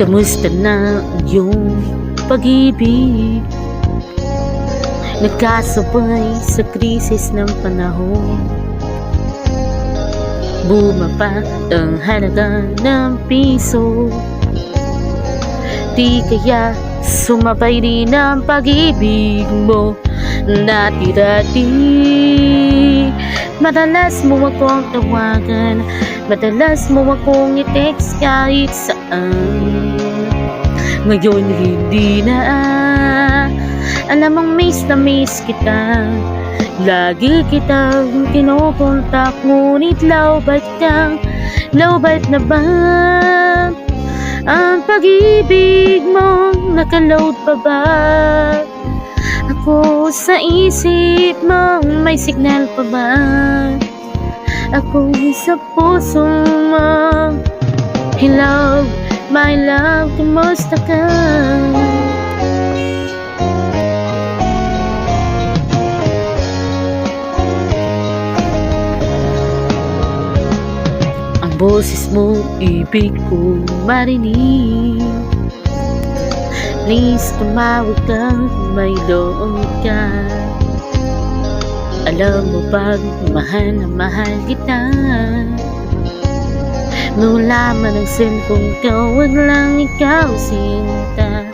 Kamusta na ang iyong pag-ibig? Nagkasabay sa krisis ng panahon. Bumaba ang halaga ng piso. Di kaya sumabay rin ang pag-ibig mo. Dati-dati madalas mo akong tawagan, madalas mo akong i-text kahit saan. Ngayon hindi na, alam mong miss na miss kita. Lagi kitang kinokontak, ngunit lowbat na ba ang pag-ibig mo? Nakaload pa ba ako sa isip mo? May signal pa ba ako sa puso mo? Hello, my love, kumusta ka? Ang boses mo, ibig ko marinig. Please, tumawag ka kung may loob ka. Alam mo bang mahal na mahal kita? Mula man ang cellphone ko, wag lang ikaw sinta.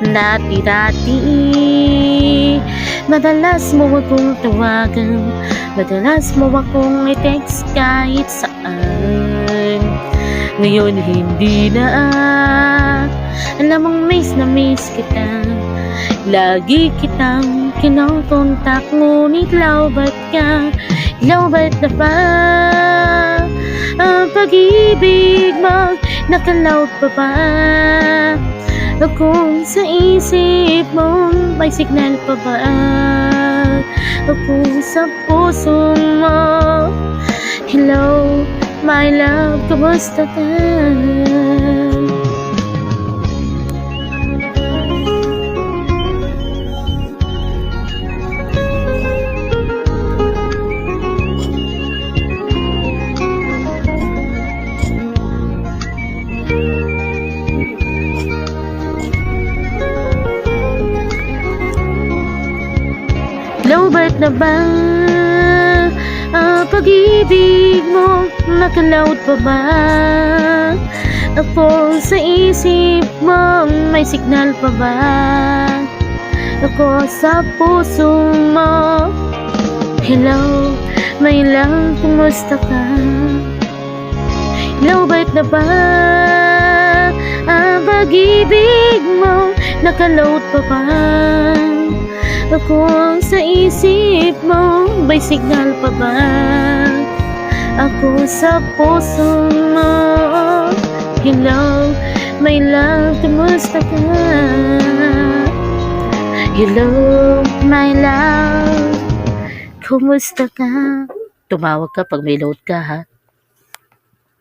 Dati-dati madalas mo akong tawagan, madalas mo akong i-text kahit saan. Ngayon hindi na, alam mong miss na miss kita. Lagi kitang kinokontak, ngunit lowbat na ba ang pag-ibig mo? Nakaload pa ba ako sa isip mo? May signal pa ba ako sa puso mo? Hello, my love, kumusta ka? Lowbat na ba ang pag-ibig mo? Nakaload pa ba ako sa isip mo? May signal pa ba ako sa puso mo? Hello, my love, kumusta ka? Lowbat na ba ang pag-ibig mo? Nakaload pa ba ako sa isip mo? May signal pa ba ako sa puso mo? Hello, my love, kumusta ka? Hello, my love, kumusta ka? Tumawag ka pag may load ka, ha?